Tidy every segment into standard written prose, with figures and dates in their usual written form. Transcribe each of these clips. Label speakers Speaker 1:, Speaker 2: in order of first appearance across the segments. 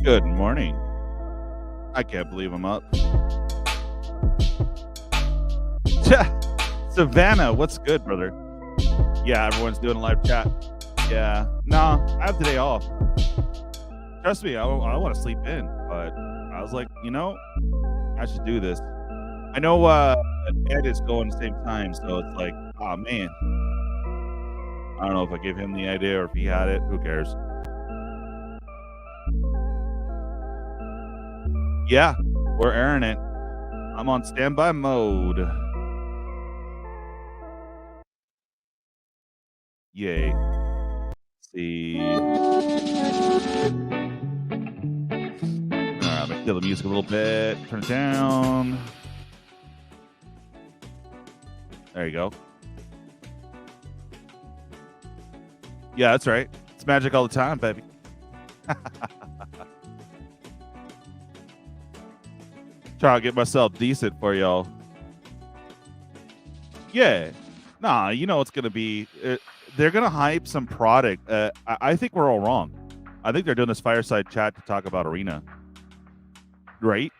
Speaker 1: Good morning. I can't believe I'm up. Savannah, what's good, brother? Yeah, everyone's doing a live chat. Yeah. No, I have today off. Trust me, I want to sleep in, but I was like, I should do this. I know Ed is going the same time, so it's like, oh man. I don't know if I gave him the idea or if he had it. Who cares? Yeah, we're airing it. I'm on standby mode. Yay. Let's see. I'm gonna kill the music a little bit. Turn it down. There you go. Yeah, that's right. It's magic all the time, baby. Try to get myself decent for y'all. Yeah. Nah, you know it's going to be... they're going to hype some product. I think we're all wrong. I think they're doing this fireside chat to talk about Arena. Right?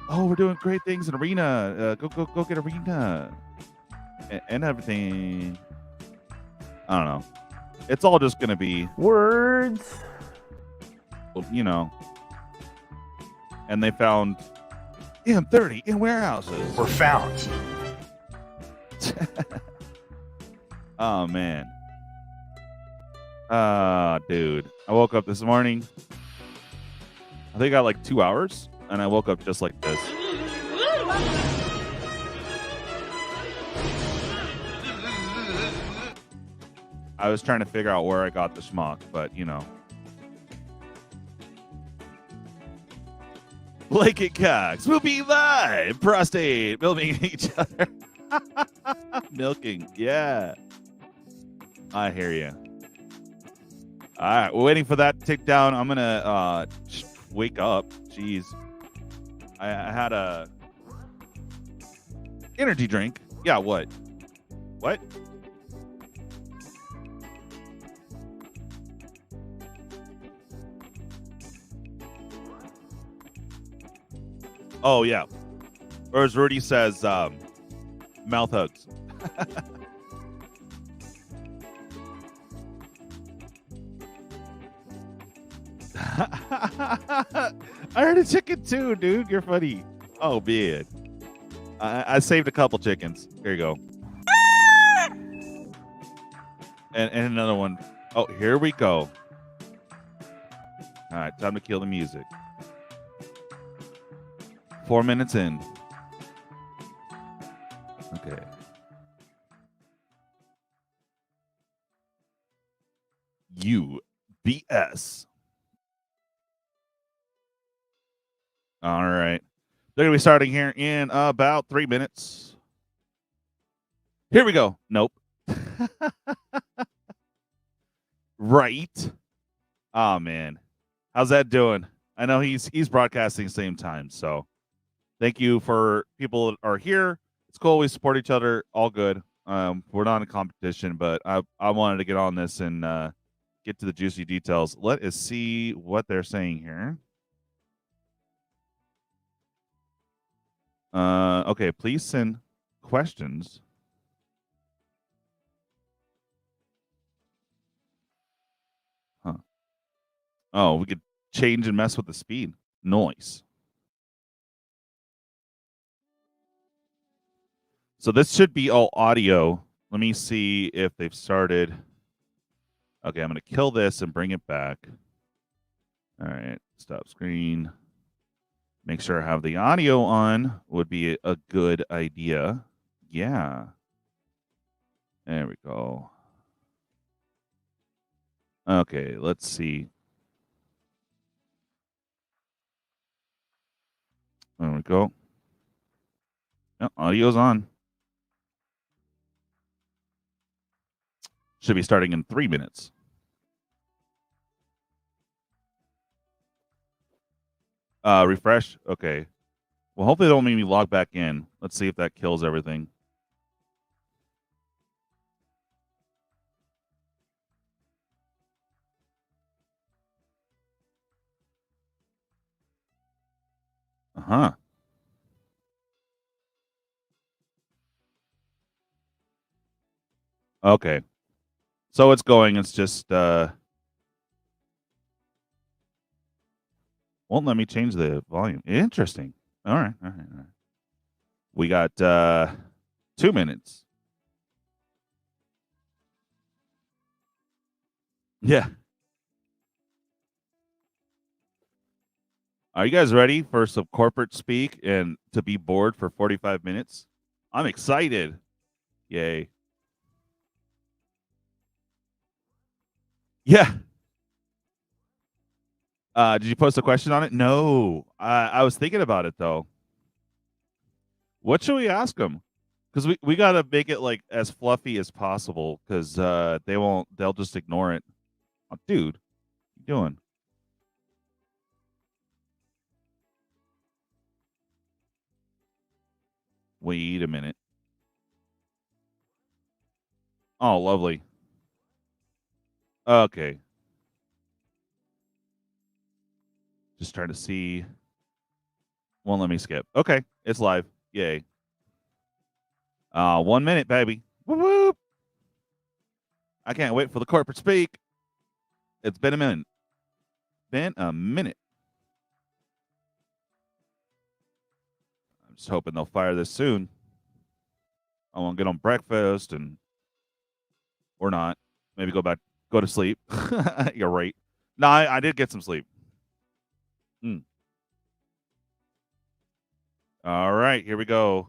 Speaker 1: Oh, we're doing great things in Arena. Go get Arena. And everything. I don't know. It's all just going to be...
Speaker 2: words.
Speaker 1: Well, and they found M30 in warehouses.
Speaker 2: Were found.
Speaker 1: Oh, man. Dude. I woke up this morning. I think I got like 2 hours, and I woke up just like this. I was trying to figure out where I got the schmuck, but, Blake and Cox will be live. Prostate milking each other. Milking, yeah. I hear you. All right, we're waiting for that to tick down. I'm gonna wake up. Jeez, I had a energy drink. Yeah, what? What? Oh yeah. Or as Rudy says, mouth hugs. I heard a chicken too, dude. You're funny. Oh man. I saved a couple chickens. Here you go. And another one. Oh, here we go. All right, time to kill the music. 4 minutes in. Okay. UBS. All right. They're going to be starting here in about 3 minutes. Here we go. Nope. Right. Oh, man. How's that doing? I know he's broadcasting the same time, so thank you for people that are here. It's cool. We support each other. All good. We're not in competition, but I wanted to get on this and get to the juicy details. Let us see what they're saying here. Okay, please send questions. Huh. Oh, we could change and mess with the speed. Noise. So this should be all audio. Let me see if they've started. Okay, I'm going to kill this and bring it back. All right, stop screen. Make sure I have the audio on would be a good idea. Yeah. There we go. Okay, let's see. There we go. Oh, audio's on. Should be starting in 3 minutes. Refresh. Okay. Well, hopefully they don't make me log back in. Let's see if that kills everything. Huh. Okay. So it's going. It's just won't let me change the volume. Interesting. All right. We got 2 minutes. Yeah. Are you guys ready for some corporate speak and to be bored for 45 minutes? I'm excited. Yay. Yeah. Did you post a question on it? No. I was thinking about it though. What should we ask them? Because we gotta make it like as fluffy as possible. Because they'll just ignore it. Oh, dude, what you doing? Wait a minute. Oh, lovely. Okay. Just trying to see. Won't let me skip. Okay, it's live. Yay. 1 minute, baby. Whoop, whoop. I can't wait for the corporate speak. It's been a minute. I'm just hoping they'll fire this soon. I want to get on breakfast or not. Maybe go to sleep. You're right. No, I did get some sleep. All right, here we go.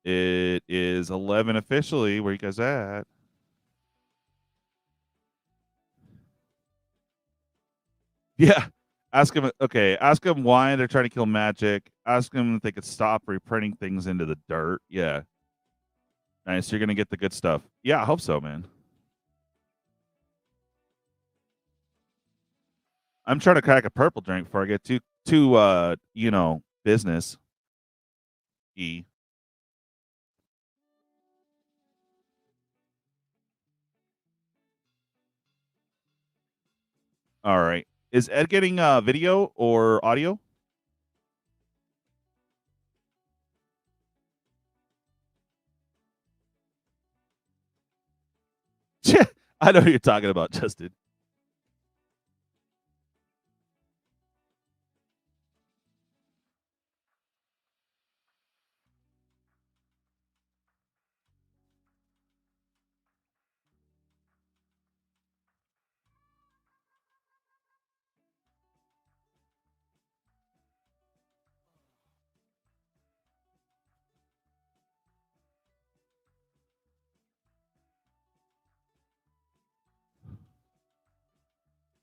Speaker 1: It is 11 officially. Where you guys at? Yeah. Ask him. Okay. Ask him why they're trying to kill magic. Ask them if they could stop reprinting things into the dirt. Yeah. Nice. You're gonna get the good stuff. Yeah, I hope so, man. I'm trying to crack a purple drink before I get too business. E. All right. Is Ed getting video or audio? I know who you're talking about, Justin.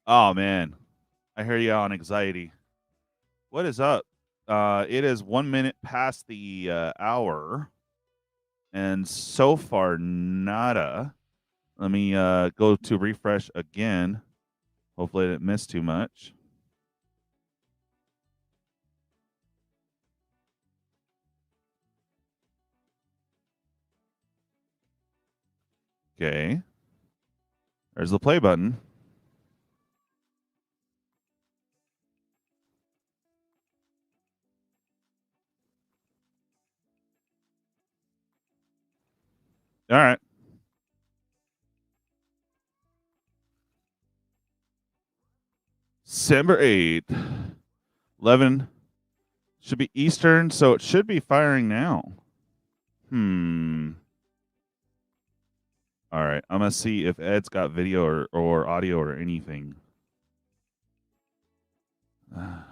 Speaker 1: Oh man, I hear you on anxiety. What is up? It is 1 minute past the hour, and so far nada. Let me go to refresh again. Hopefully, I didn't miss too much. Okay, there's the play button. All right. December 8th. 11 should be Eastern, so it should be firing now. All right. I'm going to see if Ed's got video or audio or anything.
Speaker 2: And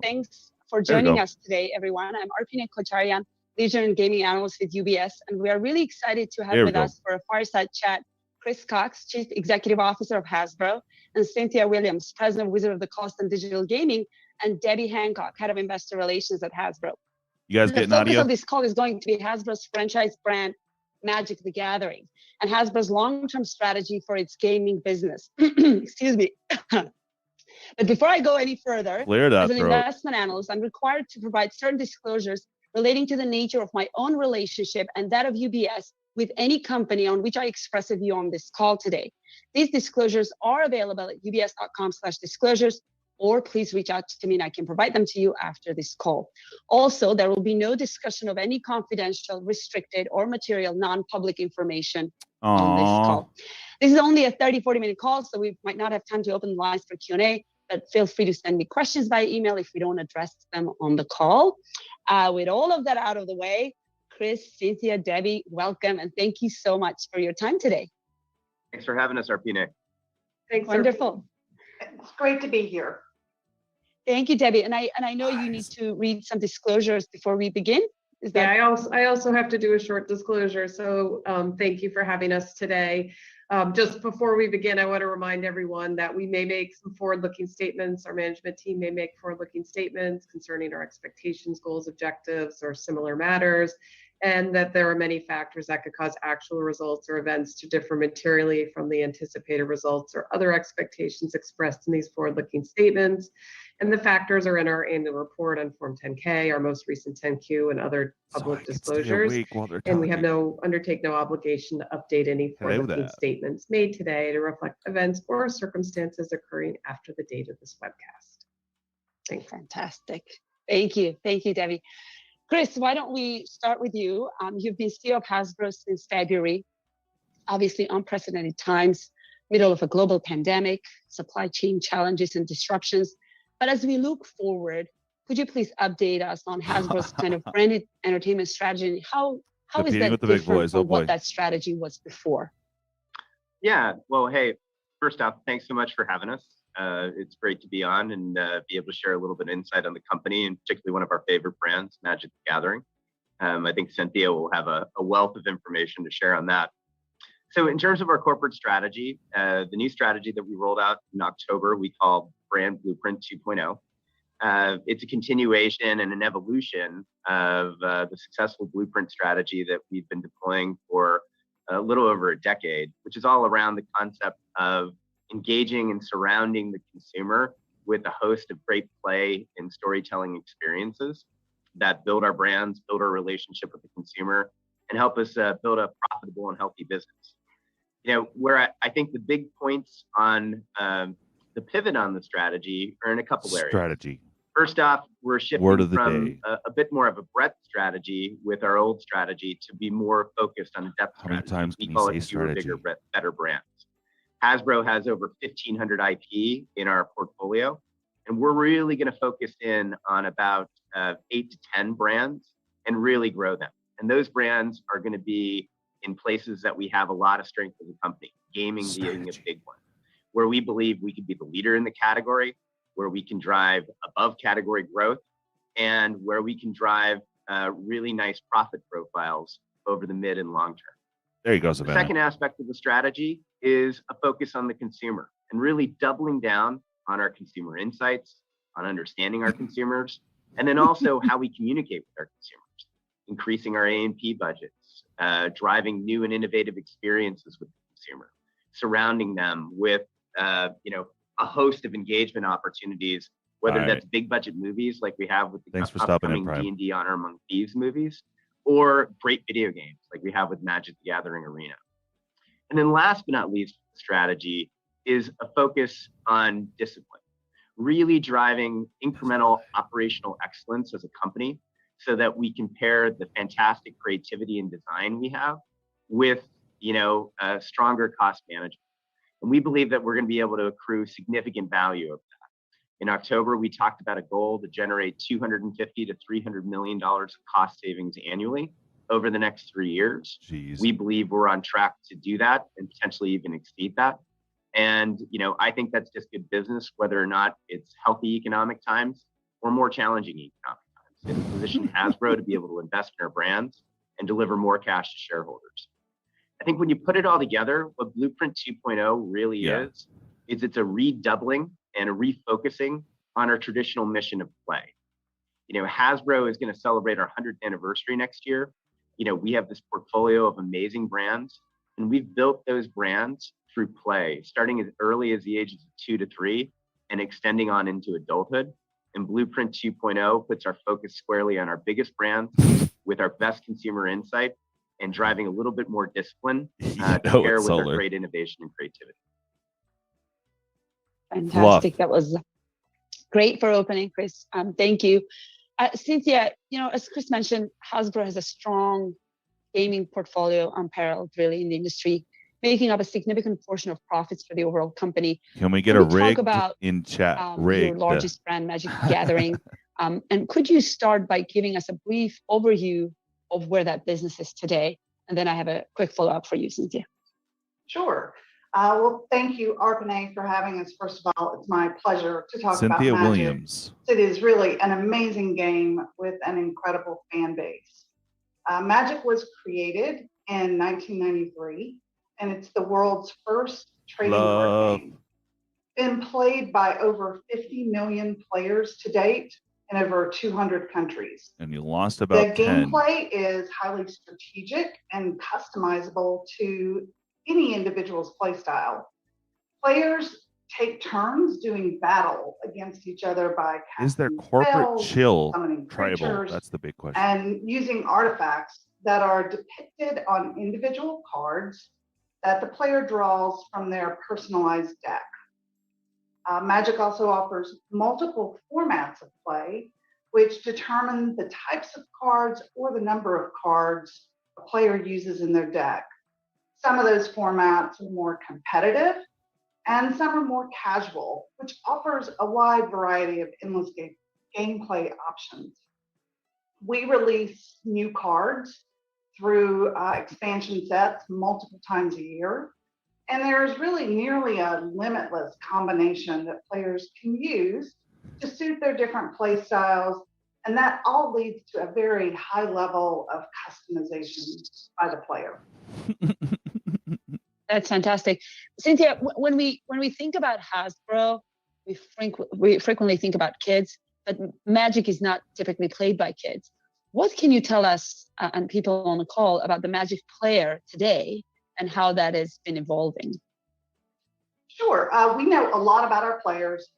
Speaker 2: thanks for joining us today, everyone. I'm Arpina Kocharian, Leisure and Gaming Analyst with UBS, and we are really excited to have with us for a fireside chat Kris Cox, Chief Executive Officer of Hasbro, and Cynthia Williams, President of Wizard of the Coast and Digital Gaming, and Debbie Hancock, Head of Investor Relations at Hasbro.
Speaker 1: You guys getting audio?
Speaker 2: The focus of this call is going to be Hasbro's franchise brand, Magic the Gathering, and Hasbro's long-term strategy for its gaming business. Excuse me. But before I go any further, as an investment analyst, I'm required to provide certain disclosures relating to the nature of my own relationship and that of UBS with any company on which I express a view on this call today. These disclosures are available at ubs.com/disclosures, or please reach out to me and I can provide them to you after this call. Also, there will be no discussion of any confidential, restricted, or material non-public information on this call. This is only a 30-40 minute call, so we might not have time to open the lines for Q&A, but feel free to send me questions by email if we don't address them on the call. With all of that out of the way, Kris, Cynthia, Debbie, welcome, and thank you so much for your time today.
Speaker 3: Thanks for having us, Arpine.
Speaker 2: Thanks. Wonderful.
Speaker 4: It's great to be here.
Speaker 2: Thank you, Debbie. And I know you need to read some disclosures before we begin. Is that?
Speaker 4: Yeah, I also have to do a short disclosure. So thank you for having us today. Just before we begin, I want to remind everyone that we may make some forward-looking statements. Our management team may make forward-looking statements concerning our expectations, goals, objectives, or similar matters, and that there are many factors that could cause actual results or events to differ materially from the anticipated results or other expectations expressed in these forward-looking statements. And the factors are in our annual report on Form 10-K, our most recent 10-Q, and other public disclosures. And we have undertake no obligation to update any forward-looking statements made today to reflect events or circumstances occurring after the date of this webcast. Thanks.
Speaker 2: Fantastic. Thank you. Thank you, Debbie. Kris, why don't we start with you? You've been CEO of Hasbro since February. Obviously, unprecedented times, middle of a global pandemic, supply chain challenges and disruptions. But as we look forward, could you please update us on Hasbro's kind of branded entertainment strategy? And how is that different from what that strategy was before?
Speaker 3: Yeah, well, hey, first off, thanks so much for having us. It's great to be on and be able to share a little bit of insight on the company, and particularly one of our favorite brands, Magic the Gathering. I think Cynthia will have a wealth of information to share on that. So in terms of our corporate strategy, the new strategy that we rolled out in October, we call Brand Blueprint 2.0. It's a continuation and an evolution of the successful blueprint strategy that we've been deploying for a little over a decade, which is all around the concept of engaging and surrounding the consumer with a host of great play and storytelling experiences that build our brands, build our relationship with the consumer, and help us build a profitable and healthy business. You know, where I think the big points on the pivot on the strategy are in a couple areas. First off, we're shifting from a bit more of a breadth strategy with our old strategy to be more focused on a depth strategy. We call it fewer, bigger, better brands. Hasbro has over 1,500 IP in our portfolio, and we're really going to focus in on about 8 to 10 brands and really grow them. And those brands are going to be in places that we have a lot of strength as a company, gaming being a big one, where we believe we could be the leader in the category, where we can drive above category growth, and where we can drive really nice profit profiles over the mid and long term.
Speaker 1: There you go, Savannah.
Speaker 3: The second aspect of the strategy is a focus on the consumer and really doubling down on our consumer insights, on understanding our consumers, and then also how we communicate with our consumers, increasing our A&P budgets, driving new and innovative experiences with the consumer, surrounding them with a host of engagement opportunities, whether that's big budget movies like we have with the upcoming D&D Honor Among Thieves movies, or great video games like we have with Magic the Gathering Arena. And then last but not least, the strategy is a focus on discipline, really driving incremental operational excellence as a company so that we can pair the fantastic creativity and design we have with, stronger cost management. And we believe that we're going to be able to accrue significant value of that. In October, we talked about a goal to generate $250 to $300 million of cost savings annually over the next 3 years.
Speaker 1: Jeez.
Speaker 3: We believe we're on track to do that and potentially even exceed that. And, I think that's just good business, whether or not it's healthy economic times or more challenging economic times. It positions Hasbro to be able to invest in our brands and deliver more cash to shareholders. I think when you put it all together, what Blueprint 2.0 really is it's a redoubling and a refocusing on our traditional mission of play. Hasbro is going to celebrate our 100th anniversary next year. We have this portfolio of amazing brands, and we've built those brands through play, starting as early as the ages of 2 to 3 and extending on into adulthood. And Blueprint 2.0 puts our focus squarely on our biggest brands with our best consumer insight and driving a little bit more discipline to pair with our great innovation and creativity.
Speaker 2: Fantastic. Fluff. That was great for opening, Kris. Thank you. Cynthia, as Kris mentioned, Hasbro has a strong gaming portfolio unparalleled really in the industry, making up a significant portion of profits for the overall company.
Speaker 1: Can we get a rig in chat?
Speaker 2: Your largest brand, Magic the Gathering. And could you start by giving us a brief overview of where that business is today? And then I have a quick follow-up for you, Cynthia.
Speaker 5: Sure. Well, thank you, Arpine, for having us. First of all, it's my pleasure to talk about
Speaker 1: Cynthia
Speaker 5: Magic.
Speaker 1: Williams.
Speaker 5: It is really an amazing game with an incredible fan base. Magic was created in 1993, and it's the world's first trading card game. Been played by over 50 million players to date in over 200 countries.
Speaker 1: And you lost about 10.
Speaker 5: The gameplay is highly strategic and customizable to any individual's play style. Players take turns doing battle against each other by casting
Speaker 1: Is there corporate
Speaker 5: spells,
Speaker 1: chill
Speaker 5: summoning
Speaker 1: tribal?
Speaker 5: creatures,
Speaker 1: That's the big question.
Speaker 5: and using artifacts that are depicted on individual cards that the player draws from their personalized deck. Magic also offers multiple formats of play, which determine the types of cards or the number of cards a player uses in their deck. Some of those formats are more competitive, and some are more casual, which offers a wide variety of endless gameplay options. We release new cards through expansion sets multiple times a year, and there's really nearly a limitless combination that players can use to suit their different play styles, and that all leads to a very high level of customization by the player.
Speaker 2: That's fantastic. Cynthia, when we think about Hasbro, we frequently think about kids, but Magic is not typically played by kids. What can you tell us and people on the call about the Magic player today and how that has been evolving?
Speaker 5: Sure. We know a lot about our players.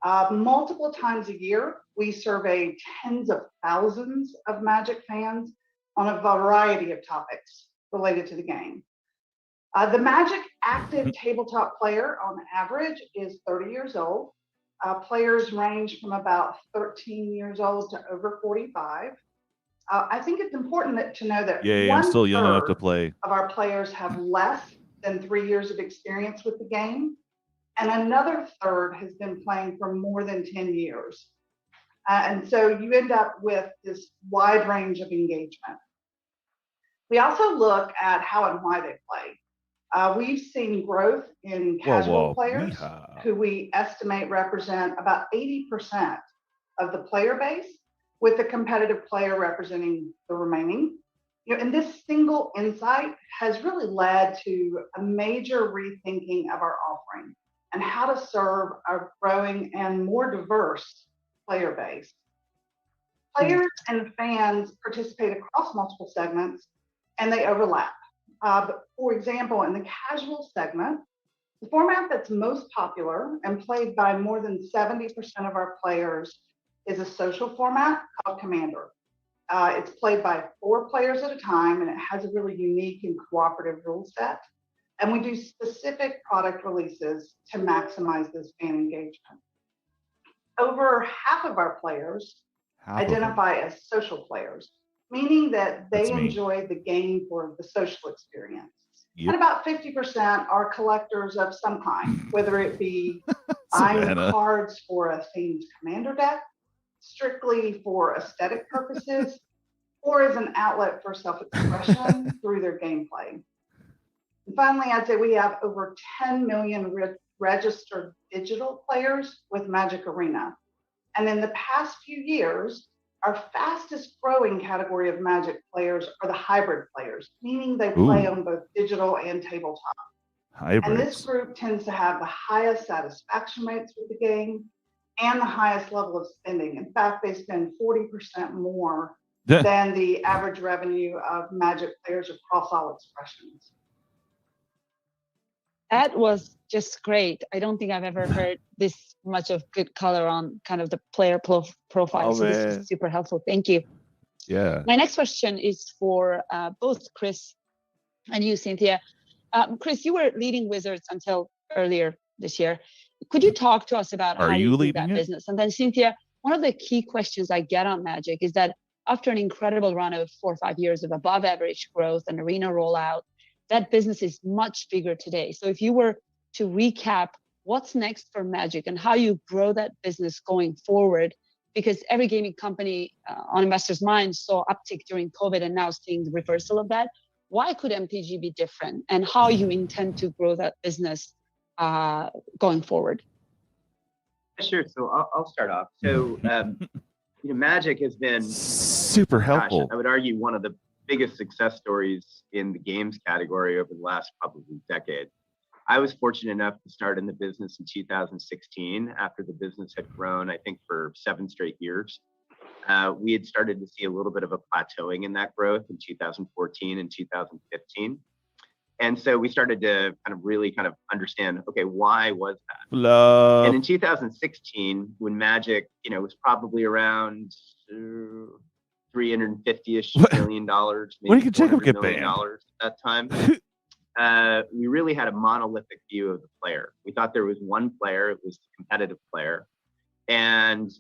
Speaker 5: Multiple times a year, we survey tens of thousands of Magic fans on a variety of topics related to the game. The Magic active tabletop player on average is 30 years old. Players range from about 13 years old to over 45. I think it's important to know that
Speaker 1: I'm still young enough to play.
Speaker 5: Of our players have less than 3 years of experience with the game, and another third has been playing for more than 10 years. And so you end up with this wide range of engagement. We also look at how and why they play. We've seen growth in casual players who we estimate represent about 80% of the player base, with the competitive player representing the remaining. And this single insight has really led to a major rethinking of our offering and how to serve our growing and more diverse player base. Players and fans participate across multiple segments, and they overlap. For example, in the casual segment, the format that's most popular and played by more than 70% of our players is a social format called Commander. It's played by 4 players at a time, and it has a really unique and cooperative rule set. And we do specific product releases to maximize this fan engagement. Over half of our players identify as social players, meaning that they enjoy the game for the social experience. Yep. And about 50% are collectors of some kind, whether it be buying cards for a themed Commander deck, strictly for aesthetic purposes, or as an outlet for self-expression through their gameplay. And finally, I'd say we have over 10 million registered digital players with Magic Arena. And in the past few years, our fastest growing category of Magic players are the hybrid players, meaning they play on both digital and tabletop. Hybrids. And this group tends to have the highest satisfaction rates with the game and the highest level of spending. In fact, they spend 40% more than the average revenue of Magic players across all expressions.
Speaker 2: That was just great. I don't think I've ever heard this much of good color on kind of the player profile. So this was super helpful. Thank you.
Speaker 1: Yeah.
Speaker 2: My next question is for both Kris and you, Cynthia. Kris, you were leading Wizards until earlier this year. Could you talk to us about how you do that business? And then Cynthia, one of the key questions I get on Magic is that after an incredible run of 4 or 5 years of above average growth and arena rollout, that business is much bigger today. So if you were to recap what's next for Magic and how you grow that business going forward, because every gaming company on investors' minds saw uptick during COVID and now seeing the reversal of that. Why could MTG be different, and how you intend to grow that business going forward?
Speaker 3: Sure. So I'll start off. So Magic has been
Speaker 1: super helpful.
Speaker 3: I would argue one of the biggest success stories in the games category over the last probably decade. I was fortunate enough to start in the business in 2016 after the business had grown, I think, for 7 straight years. We had started to see a little bit of a plateauing in that growth in 2014 and 2015. And so we started to really understand, okay, why was that?
Speaker 1: Fluff.
Speaker 3: And in 2016, when Magic, was probably around $350-ish million, maybe $400 million at that time, we really had a monolithic view of the player. We thought there was one player, it was the competitive player. And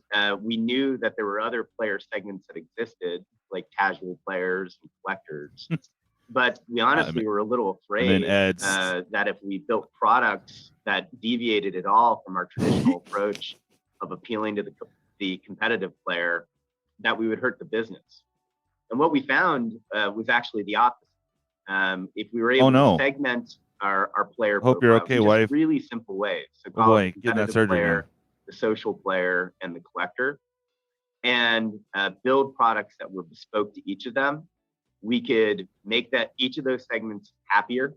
Speaker 3: we knew that there were other player segments that existed, like casual players and collectors. But we honestly were a little afraid that if we built products that deviated at all from our traditional approach of appealing to the competitive player, that we would hurt the business. And what we found was actually the opposite. If we were able to segment our player profile in just really simple ways, so call it the competitive player, the social player, and the collector, and build products that were bespoke to each of them, we could make each of those segments happier.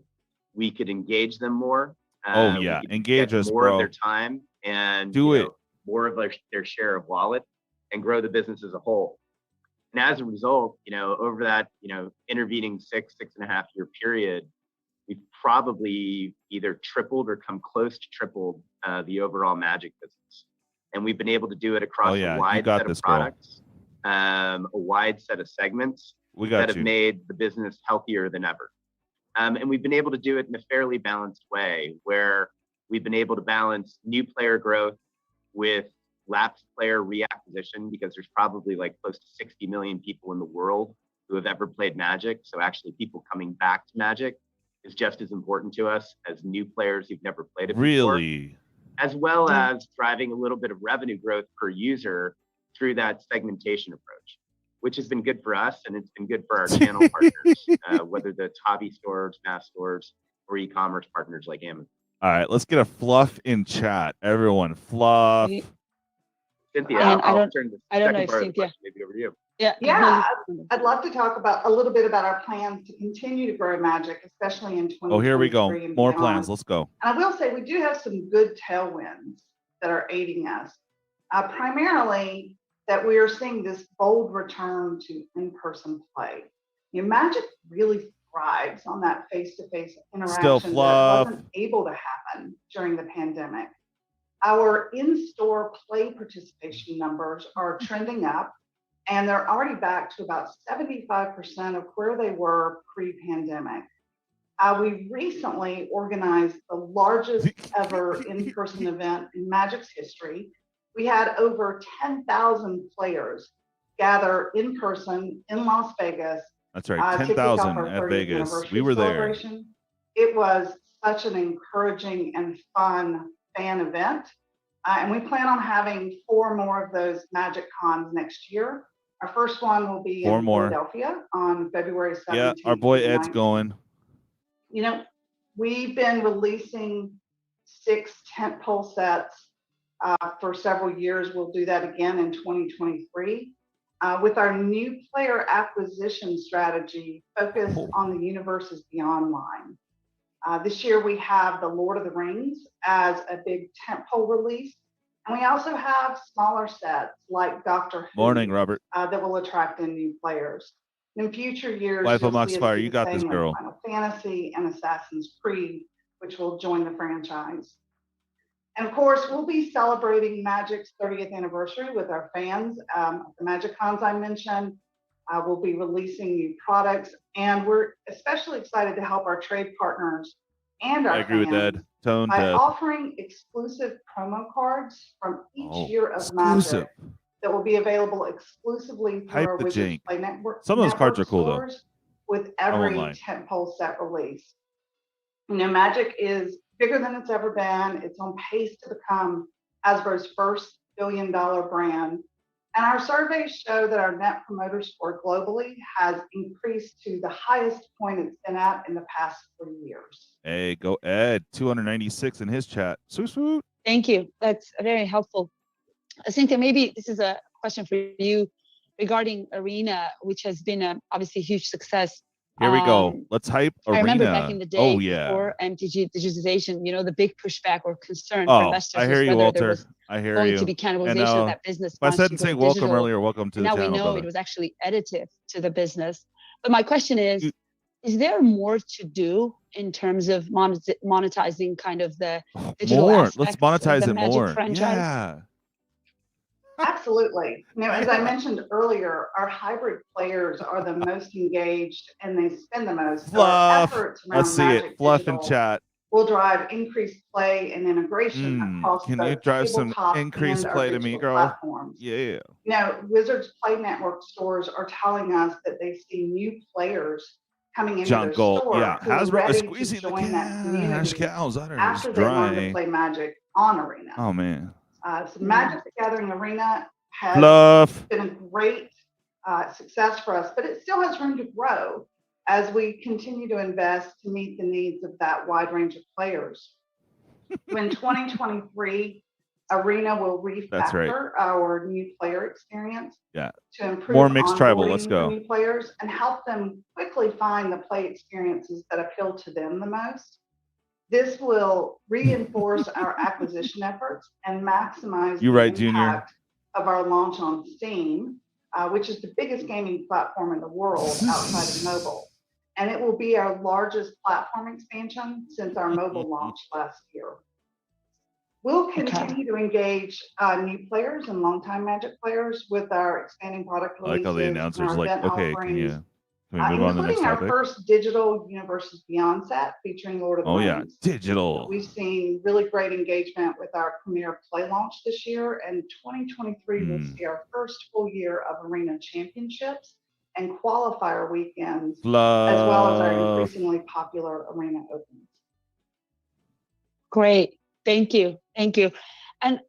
Speaker 3: We could engage them more.
Speaker 1: Engage us,
Speaker 3: more
Speaker 1: bro.
Speaker 3: of their time and more of their share of wallet, and grow the business as a whole. And as a result, over that intervening 6.5 year period, we've probably either tripled or come close to tripled the overall Magic business. And we've been able to do it across a wide set of products, a wide set of segments that have made the business healthier than ever. And we've been able to do it in a fairly balanced way, where we've been able to balance new player growth with lapsed player reacquisition, because there's probably close to 60 million people in the world who have ever played Magic. So actually people coming back to Magic is just as important to us as new players who've never played it before. As well as driving a little bit of revenue growth per user through that segmentation approach, which has been good for us, and it's been good for our channel partners, whether that's hobby stores, mass stores, or e-commerce partners like Amazon.
Speaker 1: All right, let's get a Fluff in chat. Everyone, Fluff.
Speaker 3: Cynthia, I'll turn the second part of the question maybe over to you.
Speaker 5: Yeah, I'd love to talk a little bit about our plans to continue to grow Magic, especially in 2023.
Speaker 1: Oh, here we go. More plans. Let's go.
Speaker 5: And I will say we do have some good tailwinds that are aiding us. Primarily that we are seeing this bold return to in-person play. Magic really thrives on that face-to-face interaction that wasn't able to happen during the pandemic. Our in-store play participation numbers are trending up, and they're already back to about 75% of where they were pre-pandemic. We recently organized the largest ever in-person event in Magic's history. We had over 10,000 players gather in person in Las Vegas.
Speaker 1: That's right, 10,000 at Vegas. We were there.
Speaker 5: It was such an encouraging and fun fan event. And we plan on having 4 more of those Magic Cons next year. Our first one will be in Philadelphia on February 17th.
Speaker 1: Yeah, our boy Ed's going.
Speaker 5: We've been releasing 6 tentpole sets for several years. We'll do that again in 2023. With our new player acquisition strategy focused on the Universes Beyond line. This year we have The Lord of the Rings as a big tentpole release. And we also have smaller sets like Doctor Who.
Speaker 1: Morning, Robert.
Speaker 5: That will attract in new players. In future years,
Speaker 1: Life of Moxfire, you got this, girl.
Speaker 5: Final Fantasy and Assassin's Creed, which will join the franchise. And of course, we'll be celebrating Magic's 30th anniversary with our fans. The Magic Cons I mentioned, We'll be releasing new products, and we're especially excited to help our trade partners and our
Speaker 1: I agree with that.
Speaker 5: fans
Speaker 1: Tone
Speaker 5: by
Speaker 1: deaf.
Speaker 5: offering exclusive promo cards from each year of
Speaker 1: exclusive.
Speaker 5: Magic that will be available exclusively through
Speaker 1: Hype
Speaker 5: our
Speaker 1: the
Speaker 5: Wizards
Speaker 1: jank.
Speaker 5: Play Network.
Speaker 1: Some of those cards are cool, though.
Speaker 5: Stores with
Speaker 1: I won't
Speaker 5: every
Speaker 1: lie.
Speaker 5: tentpole set release. You know, Magic is bigger than it's ever been. It's on pace to become Hasbro's first billion-dollar brand. And our surveys show that our net promoter score globally has increased to the highest point it's been at in the past 3 years.
Speaker 1: Hey, go Ed. 296 in his chat. Swoop, swoop.
Speaker 2: Thank you. That's very helpful. Cynthia, maybe this is a question for you regarding Arena, which has been obviously a huge success.
Speaker 1: Here we go. Let's hype Arena.
Speaker 2: I remember back in the day,
Speaker 1: oh, yeah.
Speaker 2: before MTG digitization, you know, the big pushback or concern for investors
Speaker 1: I hear you,
Speaker 2: whether there
Speaker 1: Walter.
Speaker 2: was
Speaker 1: I hear
Speaker 2: going
Speaker 1: you.
Speaker 2: to be cannibalization of that business.
Speaker 1: If I said
Speaker 2: once
Speaker 1: say
Speaker 2: you go
Speaker 1: welcome
Speaker 2: digital.
Speaker 1: earlier, welcome to
Speaker 2: And
Speaker 1: the
Speaker 2: now
Speaker 1: channel,
Speaker 2: we know
Speaker 1: brother.
Speaker 2: it was actually additive to the business. But my question is there more to do in terms of monetizing kind of the digital
Speaker 1: More. Let's
Speaker 2: aspects of
Speaker 1: monetize
Speaker 2: the
Speaker 1: it
Speaker 2: Magic
Speaker 1: more.
Speaker 2: franchise?
Speaker 1: Yeah.
Speaker 5: Absolutely. You know, as I mentioned earlier, our hybrid players are the most engaged and they spend the most. So our
Speaker 1: Fluff.
Speaker 5: efforts around
Speaker 1: Let's see
Speaker 5: Magic
Speaker 1: it. Fluff in
Speaker 5: Digital
Speaker 1: chat.
Speaker 5: will drive increased play and integration across
Speaker 1: Can
Speaker 5: both
Speaker 1: you drive some
Speaker 5: tabletop
Speaker 1: increased
Speaker 5: and our
Speaker 1: play to me,
Speaker 5: digital
Speaker 1: girl?
Speaker 5: platforms.
Speaker 1: Yeah.
Speaker 5: You know, Wizards Play Network stores are telling us that they see new players coming into their
Speaker 1: Jungle.
Speaker 5: store
Speaker 1: Yeah.
Speaker 5: who are
Speaker 1: Hasbro
Speaker 5: ready
Speaker 1: is
Speaker 5: to
Speaker 1: squeezing the
Speaker 5: join that community
Speaker 1: cows. That is
Speaker 5: after they learn to
Speaker 1: dry.
Speaker 5: play Magic on Arena.
Speaker 1: Oh, man.
Speaker 5: So Magic the Gathering Arena has
Speaker 1: Fluff.
Speaker 5: been a great success for us, but it still has room to grow as we continue to invest to meet the needs of that wide range of players. In 2023, Arena will refactor our new player experience to improve
Speaker 1: more mixed tribal. Let's
Speaker 5: onboarding
Speaker 1: go.
Speaker 5: for new players and help them quickly find the play experiences that appeal to them the most. This will reinforce our acquisition efforts and maximize the impact of our launch on Steam, which is the biggest gaming platform in the world outside of mobile. And it will be our largest platform expansion since our mobile launch last year. We'll continue to engage new players and longtime Magic players with our expanding product releases.
Speaker 1: I like how the announcers like, okay, can we move on to the next
Speaker 5: including our
Speaker 1: topic?
Speaker 5: first digital Universes Beyond set featuring Lord of the Rings.
Speaker 1: Digital.
Speaker 5: We've seen really great engagement with our premier play launch this year, and 2023 will see our first full year of Arena Championships and qualifier weekends, as well as our increasingly popular Arena Opens.
Speaker 2: Great. Thank you. Thank you. And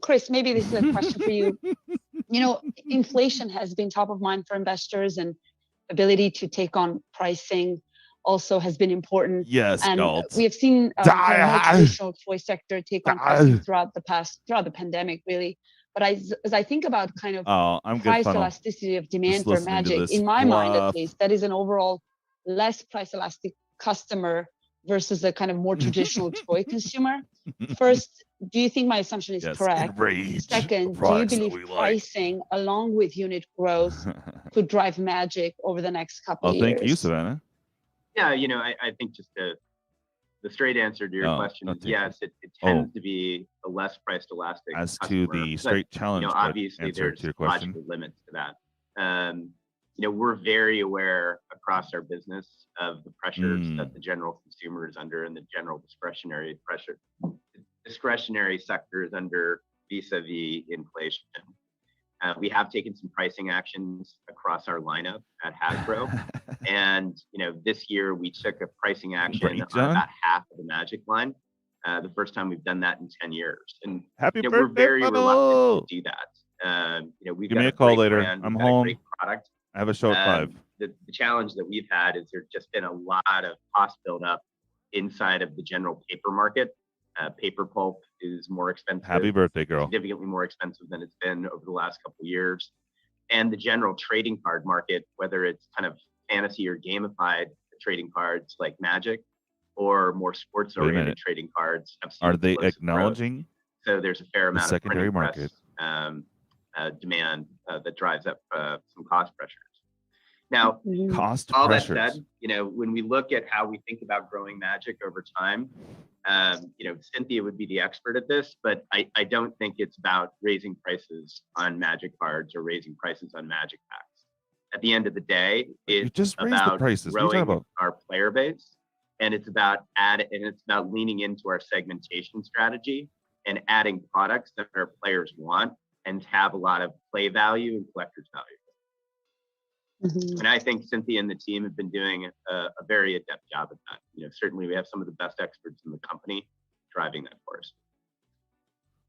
Speaker 2: Kris, maybe this is a question for you. You know, inflation has been top of mind for investors, and ability to take on pricing also has been important.
Speaker 1: Yes,
Speaker 2: and we have seen the more traditional toy sector take on pricing throughout the pandemic, really. But as I think about kind of price elasticity of demand for Magic, in my mind at least, that is an overall less price elastic customer versus a kind of more traditional toy consumer. First, do you think my assumption is correct? Second, do you believe pricing along with unit growth could drive Magic over the next couple of years?
Speaker 1: Thank you, Savannah.
Speaker 3: Yeah, you know, I think just the straight answer to your question is yes, it tends to be a less price elastic
Speaker 1: as
Speaker 3: customer,
Speaker 1: to the straight challenge.
Speaker 3: You know, obviously there's logical limits to that. You know, we're very aware across our business of the pressures that the general consumer is under and the general discretionary sector is under vis-a-vis inflation. We have taken some pricing actions across our lineup at Hasbro. And, you know, this year we took a pricing action on about half of the Magic line. The first time we've done that in 10 years. And we're very reluctant to do that. You know, we've got a call later.
Speaker 1: I'm home.
Speaker 3: A great product.
Speaker 1: I have a show at 5.
Speaker 3: The challenge that we've had is there's just been a lot of cost buildup inside of the general paper market. Paper pulp is more expensive.
Speaker 1: Happy birthday, girl.
Speaker 3: Significantly more expensive than it's been over the last couple of years. And the general trading card market, whether it's kind of fantasy or gamified trading cards like Magic or more sports-oriented trading cards,
Speaker 1: are they acknowledging?
Speaker 3: So there's a fair amount of
Speaker 1: secondary market
Speaker 3: demand that drives up some cost pressures. Now,
Speaker 1: all
Speaker 3: that said, you know, when we look at how we think about growing Magic over time, you know, Cynthia would be the expert at this, but I don't think it's about raising prices on Magic cards or raising prices on Magic packs. at the end of the day,
Speaker 1: You
Speaker 3: it's
Speaker 1: just raised the
Speaker 3: about
Speaker 1: prices. What are you talking
Speaker 3: growing
Speaker 1: about?
Speaker 3: our player base, and it's about leaning into our segmentation strategy and adding products that our players want and have a lot of play value and collector's value. And I think Cynthia and the team have been doing a very adept job at that. You know, certainly we have some of the best experts in the company driving that for us.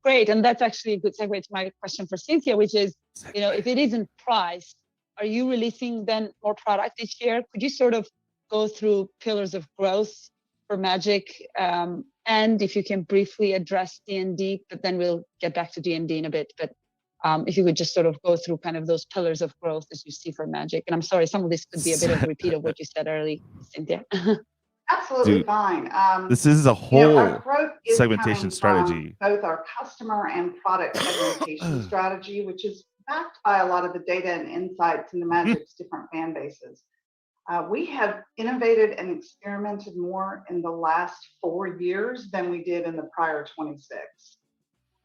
Speaker 2: Great, and that's actually a good segue to my question for Cynthia, which is, you know, if it isn't priced, are you releasing then more product each year? Could you sort of go through pillars of growth for Magic, and if you can briefly address D&D, but then we'll get back to D&D in a bit. But if you could just sort of go through kind of those pillars of growth as you see for Magic. And I'm sorry, some of this could be a bit of a repeat of what you said earlier, Cynthia.
Speaker 5: Absolutely
Speaker 1: Dude,
Speaker 5: fine.
Speaker 1: This is a
Speaker 5: Our
Speaker 1: whole
Speaker 5: growth is
Speaker 1: segmentation
Speaker 5: coming
Speaker 1: strategy.
Speaker 5: from both our customer and product segmentation strategy, which is backed by a lot of the data and insights into Magic's different fan bases. We have innovated and experimented more in the last 4 years than we did in the prior 26.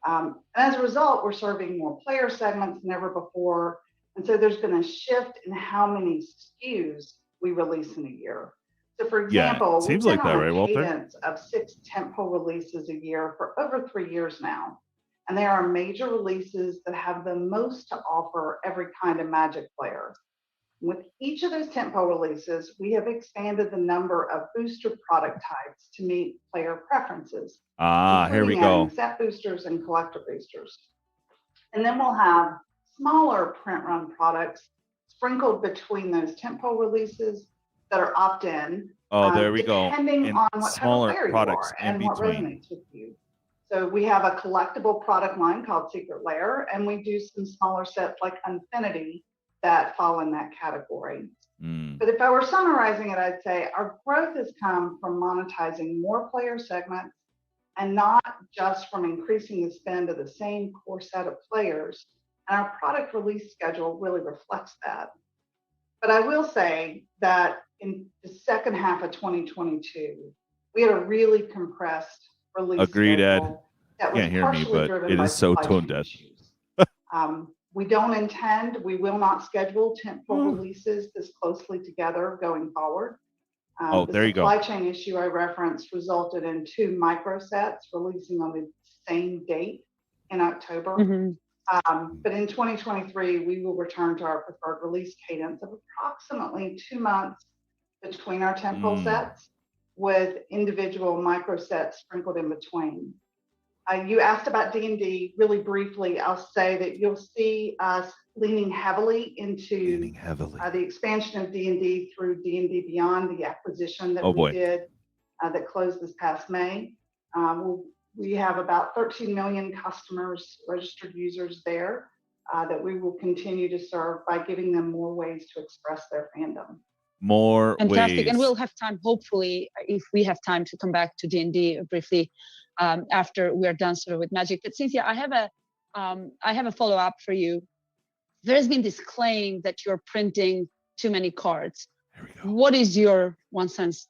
Speaker 5: And as a result, we're serving more player segments than ever before. And so there's been a shift in how many SKUs we release in a year. So for example,
Speaker 1: seems
Speaker 5: we've
Speaker 1: like
Speaker 5: been
Speaker 1: that,
Speaker 5: on
Speaker 1: right,
Speaker 5: a
Speaker 1: Walter?
Speaker 5: cadence of 6 tentpole releases a year for over 3 years now. And there are major releases that have the most to offer every kind of Magic player. With each of those tentpole releases, we have expanded the number of booster product types to meet player preferences.
Speaker 1: Here we
Speaker 5: including
Speaker 1: go.
Speaker 5: adding set boosters and collector boosters. And then we'll have smaller print run products sprinkled between those tentpole releases that are opt-in.
Speaker 1: Oh, there we go.
Speaker 5: Depending
Speaker 1: And
Speaker 5: on what type of
Speaker 1: smaller
Speaker 5: player you
Speaker 1: products
Speaker 5: are and
Speaker 1: in
Speaker 5: what
Speaker 1: between.
Speaker 5: resonates with you. So we have a collectible product line called Secret Lair, and we do some smaller sets like Infinity that fall in that category. But if I were summarizing it, I'd say our growth has come from monetizing more player segments and not just from increasing the spend of the same core set of players. And our product release schedule really reflects that. But I will say that in the second half of 2022, we had a really compressed release
Speaker 1: Agreed, Ed.
Speaker 5: schedule that was
Speaker 1: Can't hear me,
Speaker 5: partially
Speaker 1: but
Speaker 5: driven
Speaker 1: it
Speaker 5: by
Speaker 1: is so
Speaker 5: supply
Speaker 1: tone
Speaker 5: chain
Speaker 1: deaf.
Speaker 5: issues. We will not schedule tentpole releases this closely together going forward.
Speaker 1: There you go.
Speaker 5: The supply chain issue I referenced resulted in 2 micro sets releasing on the same date in October. But in 2023, we will return to our preferred release cadence of approximately 2 months between our tentpole sets, with individual micro sets sprinkled in between. You asked about D&D. Really briefly, I'll say that you'll see us leaning heavily into the expansion of D&D through D&D Beyond, the acquisition that we did that closed this past May. We have about 13 million customers, registered users there that we will continue to serve by giving them more ways to express their fandom.
Speaker 2: Fantastic.
Speaker 1: ways.
Speaker 2: And we'll have time, hopefully, if we have time, to come back to D&D briefly after we're done sort of with Magic. But Cynthia, I have a follow-up for you. There's been this claim that you're printing too many cards. What is your one sentence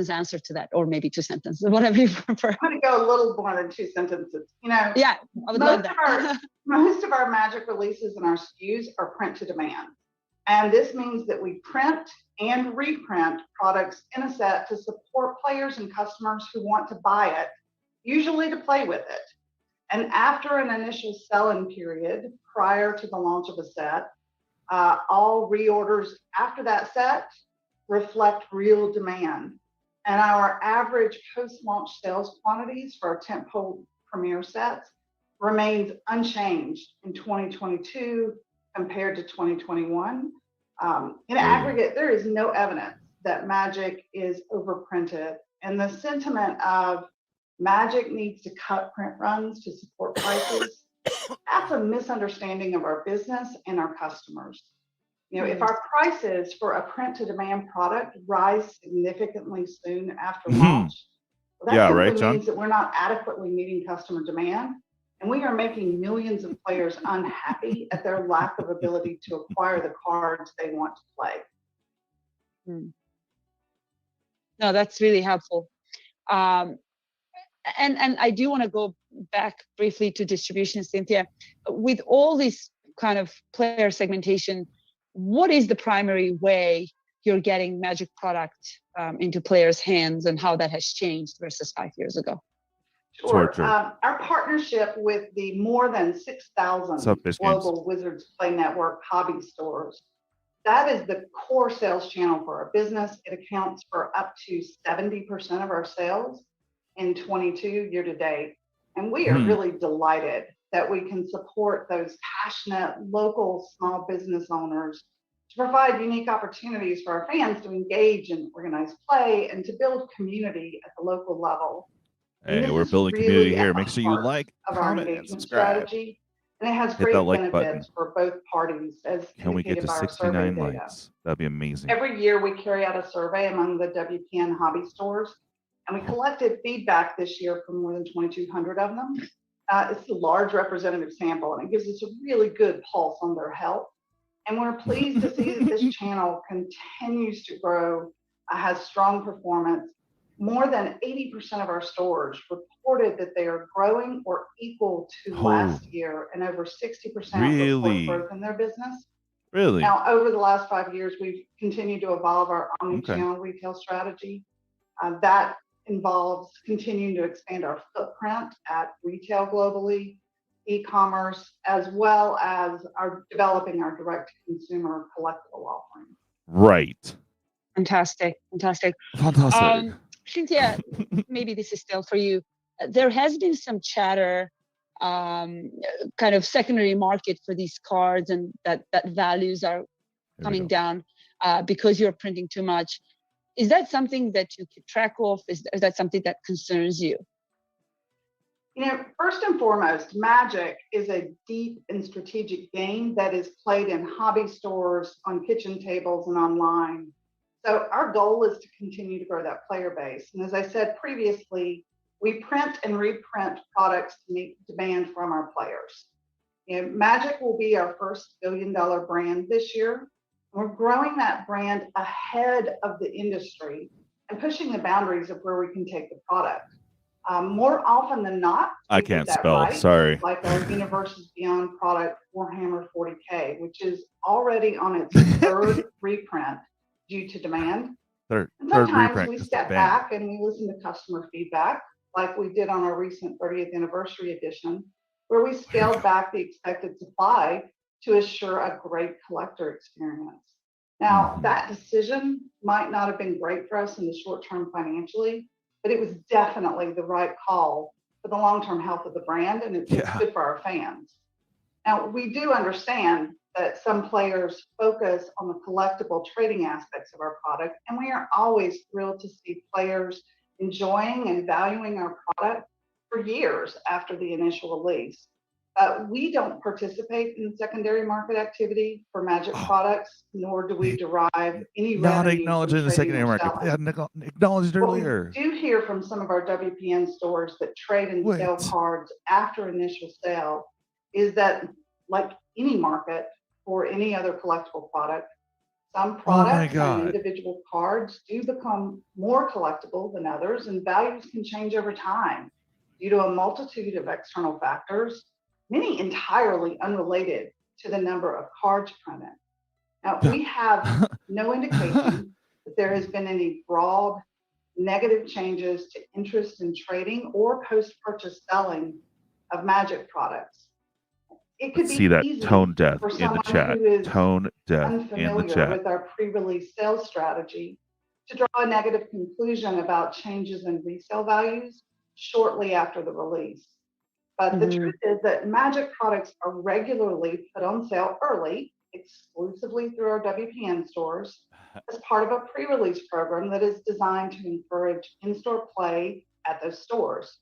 Speaker 2: answer to that, or maybe 2 sentences, whatever you prefer?
Speaker 5: I'm going to go a little more than 2 sentences. You know,
Speaker 2: yeah, I would love that.
Speaker 5: Most of our Magic releases and our SKUs are print to demand, and this means that we print and reprint products in a set to support players and customers who want to buy it, usually to play with it. And after an initial sell-in period prior to the launch of a set, all reorders after that set reflect real demand. And our average post-launch sales quantities for our tentpole premiere sets remains unchanged in 2022 compared to 2021. In aggregate, there is no evidence that Magic is overprinted. And the sentiment of Magic needs to cut print runs to support prices, that's a misunderstanding of our business and our customers. You know, if our prices for a print to demand product rise significantly soon after launch, well, that simply means that we're not adequately meeting customer demand, and we are making millions of players unhappy at their lack of ability to acquire the cards they want to play.
Speaker 2: No, that's really helpful. And I do want to go back briefly to distribution, Cynthia. With all this kind of player segmentation, what is the primary way you're getting Magic product into players' hands, and how that has changed versus 5 years ago?
Speaker 5: Sure. Our partnership with the more than 6,000 global Wizards Play Network hobby stores, that is the core sales channel for our business. It accounts for up to 70% of our sales in 22 year to date. And we are really delighted that we can support those passionate local small business owners to provide unique opportunities for our fans to engage in organized play and to build community at the local level.
Speaker 1: Hey, we're building community here. Make sure you like, comment, and subscribe.
Speaker 5: Strategy, and it has great benefits for both parties. As
Speaker 1: can we get to 69 likes? That'd be amazing.
Speaker 5: Every year we carry out a survey among the WPN hobby stores, and we collected feedback this year from more than 2,200 of them. It's a large representative sample, and it gives us a really good pulse on their health. And we're pleased to see that this channel continues to grow, has strong performance. More than 80% of our stores reported that they are growing or equal to last year, and over 60% report growth in their business.
Speaker 1: Really?
Speaker 5: Now, over the last 5 years, we've continued to evolve our omni-channel retail strategy. That involves continuing to expand our footprint at retail globally, e-commerce, as well as developing our direct-to-consumer collectible offering.
Speaker 1: Right.
Speaker 2: Fantastic. Cynthia, maybe this is still for you. There has been some chatter, kind of secondary market for these cards, and that values are coming down because you're printing too much. Is that something that you keep track of? Is that something that concerns you?
Speaker 5: You know, first and foremost, Magic is a deep and strategic game that is played in hobby stores, on kitchen tables, and online. So our goal is to continue to grow that player base. And as I said previously, we print and reprint products to meet demand from our players. You know, Magic will be our first billion-dollar brand this year. We're growing that brand ahead of the industry and pushing the boundaries of where we can take the product. More often than not,
Speaker 1: I can't spell, sorry.
Speaker 5: Like our Universes Beyond product, Warhammer 40K, which is already on its third reprint due to demand.
Speaker 1: Third
Speaker 5: sometimes
Speaker 1: reprint,
Speaker 5: we step back and we listen to customer feedback, like we did on our recent 30th anniversary edition, where we scaled back the expected supply to assure a great collector experience. Now, that decision might not have been great for us in the short term financially, but it was definitely the right call for the long-term health of the brand, and it's good for our fans. Now, we do understand that some players focus on the collectible trading aspects of our product, and we are always thrilled to see players enjoying and valuing our product for years after the initial release. We don't participate in secondary market activity for Magic products, nor do we derive any
Speaker 1: not
Speaker 5: revenue
Speaker 1: acknowledging the secondary market. I hadn't acknowledged earlier.
Speaker 5: We do hear from some of our WPN stores that trade and sell cards after initial sale is that, like any market or any other collectible product, some products and individual cards do become more collectible than others, and values can change over time due to a multitude of external factors, many entirely unrelated to the number of cards printed. Now, we have no indication that there has been any broad negative changes to interest in trading or post-purchase selling of Magic products. It could
Speaker 1: see that tone deaf
Speaker 5: for
Speaker 1: in the chat. Tone deaf in the chat.
Speaker 5: With our pre-release sales strategy to draw a negative conclusion about changes in resale values shortly after the release. But the truth is that Magic products are regularly put on sale early, exclusively through our WPN stores, as part of a pre-release program that is designed to encourage in-store play at those stores.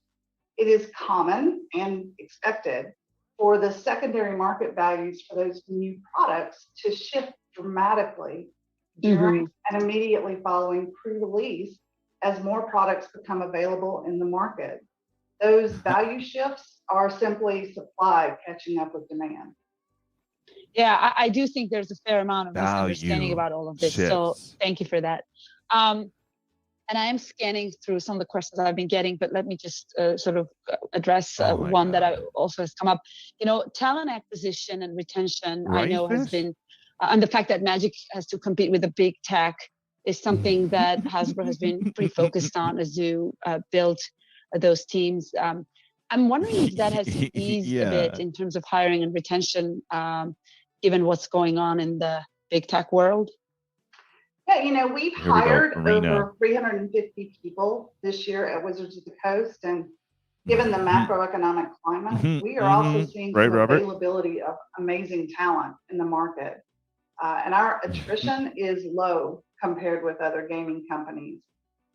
Speaker 5: It is common and expected for the secondary market values for those new products to shift dramatically during and immediately following pre-release as more products become available in the market. Those value shifts are simply supply catching up with demand.
Speaker 2: Yeah, I do think there's a fair amount of misunderstanding about all of this. So thank you for that. And I am scanning through some of the questions I've been getting, but let me just sort of address one that also has come up. You know, talent acquisition and retention, I know has been and the fact that Magic has to compete with the big tech is something that Hasbro has been pretty focused on as you build those teams. I'm wondering if that has eased a bit in terms of hiring and retention, given what's going on in the big tech world.
Speaker 5: Yeah, you know, we've hired over 350 people this year at Wizards of the Coast, and given the macroeconomic climate, we are also seeing some availability of amazing talent in the market. And our attrition is low compared with other gaming companies.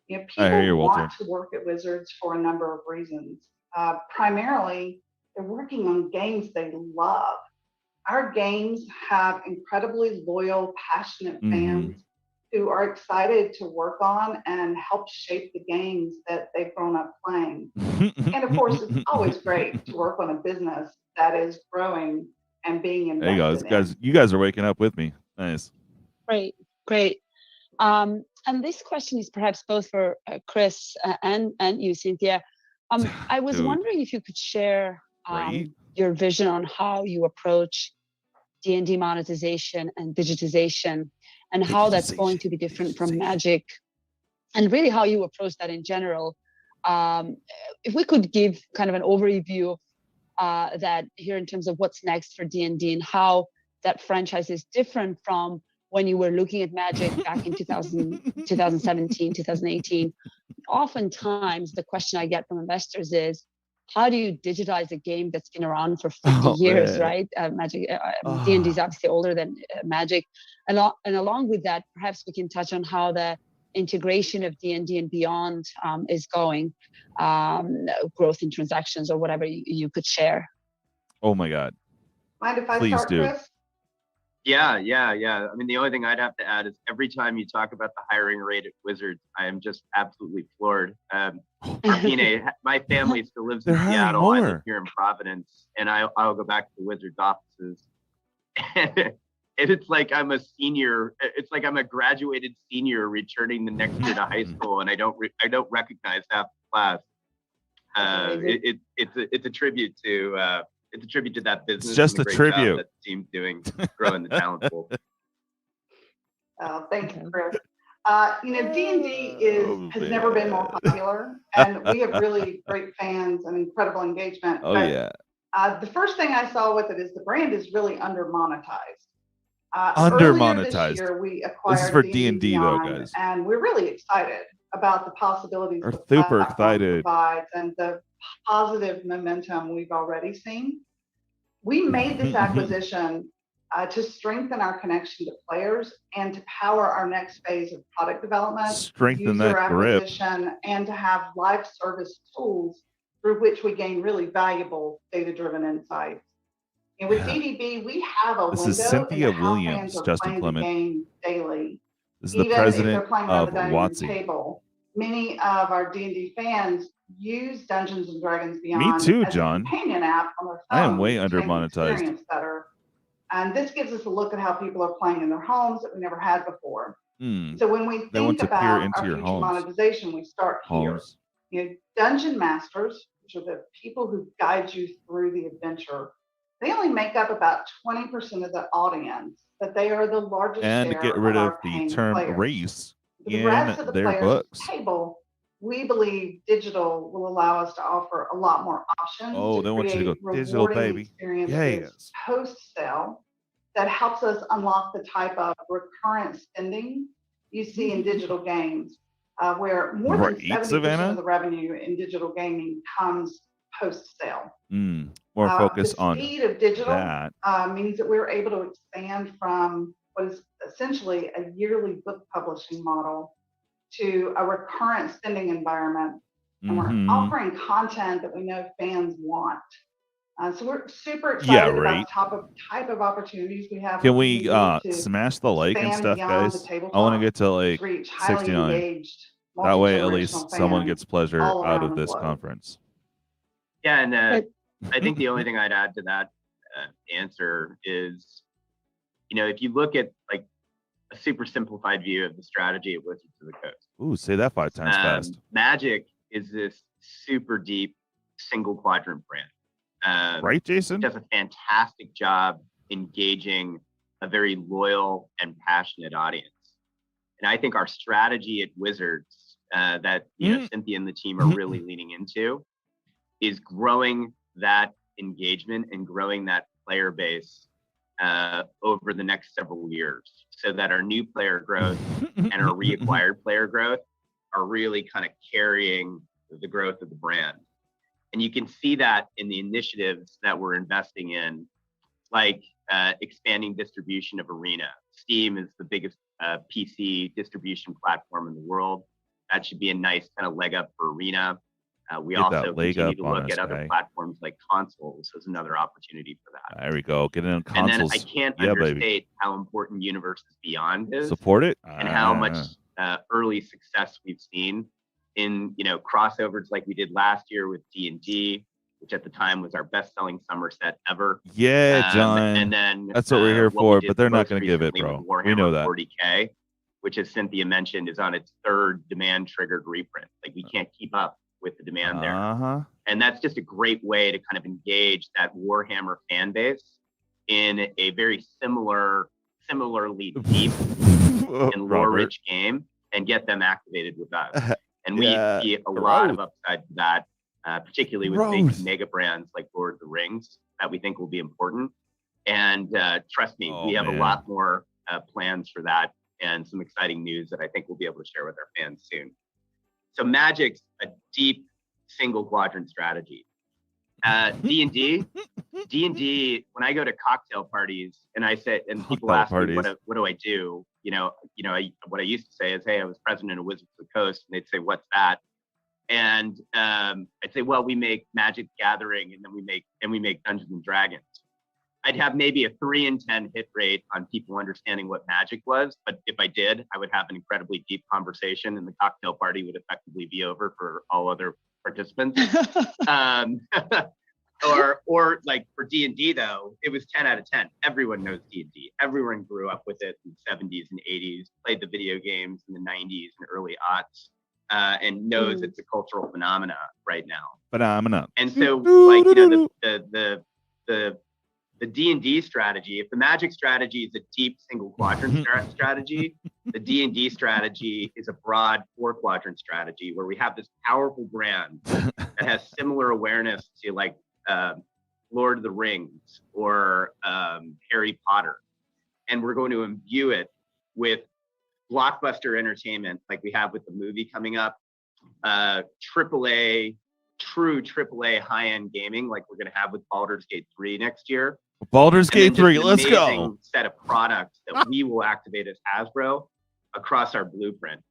Speaker 5: You know, people want to work at Wizards for a number of reasons. Primarily, they're working on games they love. Our games have incredibly loyal, passionate fans who are excited to work on and help shape the games that they've grown up playing. And of course, it's always great to work on a business that is growing and being invested in.
Speaker 1: You guys are waking up with me. Nice.
Speaker 2: Great. And this question is perhaps both for Kris and you, Cynthia. I was wondering if you could share your vision on how you approach D&D monetization and digitization, and how that's going to be different from Magic, and really how you approach that in general. If we could give kind of an overview of that here in terms of what's next for D&D and how that franchise is different from when you were looking at Magic back in 2017, 2018. Oftentimes, the question I get from investors is, how do you digitize a game that's been around for 50 years, right? Magic, D&D is obviously older than Magic. And along with that, perhaps we can touch on how the integration of D&D and beyond is going, growth in transactions or whatever you could share.
Speaker 1: Oh my God.
Speaker 5: Mind if I start, Kris?
Speaker 3: Yeah. I mean, the only thing I'd have to add is every time you talk about the hiring rate at Wizards, I am just absolutely floored. My family still lives in Seattle. I live here in Providence, and I'll go back to the Wizards offices. And it's like I'm a senior. It's like I'm a graduated senior returning the next year to high school, and I don't recognize half the class. It's a tribute to. It's a tribute to that business.
Speaker 1: It's just
Speaker 3: and
Speaker 1: a
Speaker 3: the
Speaker 1: tribute.
Speaker 3: great job that the team's doing, growing the talent pool.
Speaker 5: Thank you, Kris. You know, D&D has never been more popular, and we have really great fans and incredible engagement. The first thing I saw with it is the brand is really under-monetized. Earlier this year, we acquired
Speaker 1: this is for D&D though, guys.
Speaker 5: And we're really excited about the possibilities
Speaker 1: We're super excited.
Speaker 5: Provides and the positive momentum we've already seen. We made this acquisition to strengthen our connection to players and to power our next phase of product development,
Speaker 1: strengthen that grip,
Speaker 5: and to have live service tools through which we gain really valuable data-driven insights. And with DDB, we have a window.
Speaker 1: This is Cynthia Williams, Justin Clement.
Speaker 5: Game daily.
Speaker 1: This is the president of WOTC.
Speaker 5: Many of our D&D fans use Dungeons and Dragons Beyond.
Speaker 1: Me too,
Speaker 5: as
Speaker 1: John.
Speaker 5: a companion app on their phone.
Speaker 1: I am way under monetized.
Speaker 5: Better. And this gives us a look at how people are playing in their homes that we never had before. So when we think about our future monetization, we start here. You know, dungeon masters, which are the people who guide you through the adventure, they only make up about 20% of the audience, but they are the largest
Speaker 1: and
Speaker 5: share
Speaker 1: get rid of
Speaker 5: the
Speaker 1: term
Speaker 5: players.
Speaker 1: Race
Speaker 5: The
Speaker 1: in
Speaker 5: rest of the
Speaker 1: their
Speaker 5: players
Speaker 1: books.
Speaker 5: at the table, we believe digital will allow us to offer a lot more options.
Speaker 1: Oh, they want you to go digital, baby.
Speaker 5: Yes. Post-sale that helps us unlock the type of recurrent spending you see in digital games, where more than 70% of the revenue in digital gaming comes post-sale.
Speaker 1: More focus on
Speaker 5: the speed of digital means that we're able to expand from what is essentially a yearly book publishing model to a recurrent spending environment. And we're offering content that we know fans want. So we're super excited about the type of opportunities we have.
Speaker 1: Can we smash the like and stuff, guys? I want to get to like 69. That way, at least someone gets pleasure out of this conference.
Speaker 3: Yeah, and I think the only thing I'd add to that answer is, you know, if you look at like a super simplified view of the strategy at Wizards of the Coast.
Speaker 1: Ooh, say that 5 times fast.
Speaker 3: Magic is this super deep single quadrant brand.
Speaker 1: Right, Jason?
Speaker 3: Does a fantastic job engaging a very loyal and passionate audience. And I think our strategy at Wizards that Cynthia and the team are really leaning into is growing that engagement and growing that player base over the next several years, so that our new player growth and our reacquired player growth are really kind of carrying the growth of the brand. And you can see that in the initiatives that we're investing in, like expanding distribution of Arena. Steam is the biggest PC distribution platform in the world. That should be a nice kind of leg up for Arena. We also continue to look at other platforms like consoles as another opportunity for that.
Speaker 1: There we go. Get in consoles.
Speaker 3: And then I can't understate how important Universes Beyond is.
Speaker 1: Support it.
Speaker 3: And how much early success we've seen in crossovers like we did last year with D&D, which at the time was our best-selling summer set ever.
Speaker 1: Yeah, John.
Speaker 3: And then
Speaker 1: that's what we're here for, but they're not going to give it, bro. We know that.
Speaker 3: 40K, which, as Cynthia mentioned, is on its third demand-triggered reprint. Like, we can't keep up with the demand there. And that's just a great way to kind of engage that Warhammer fan base in a very similarly deep and lore-rich game, and get them activated with us. And we see a lot of upside to that, particularly with big mega brands like Lord of the Rings, that we think will be important. And trust me, we have a lot more plans for that, and some exciting news that I think we'll be able to share with our fans soon. So Magic's a deep single quadrant strategy. D&D, when I go to cocktail parties and I say, and people ask me, what do I do? What I used to say is, hey, I was president of Wizards of the Coast, and they'd say, what's that? And I'd say, well, we make Magic Gathering, and then we make Dungeons and Dragons. I'd have maybe a 3 in 10 hit rate on people understanding what Magic was, but if I did, I would have an incredibly deep conversation, and the cocktail party would effectively be over for all other participants. Or like for D&D though, it was 10 out of 10. Everyone knows D&D. Everyone grew up with it in the 70s and 80s, played the video games in the 90s and early aughts, and knows it's a cultural phenomena right now. And so, like, the D&D strategy, if the Magic strategy is a deep single quadrant strategy, the D&D strategy is a broad 4-quadrant strategy, where we have this powerful brand that has similar awareness to, like, Lord of the Rings or Harry Potter. And we're going to imbue it with blockbuster entertainment, like we have with the movie coming up, true AAA high-end gaming, like we're going to have with Baldur's Gate 3 next year.
Speaker 1: Baldur's Gate 3, let's go.
Speaker 3: Set of products that we will activate as Hasbro across our blueprint,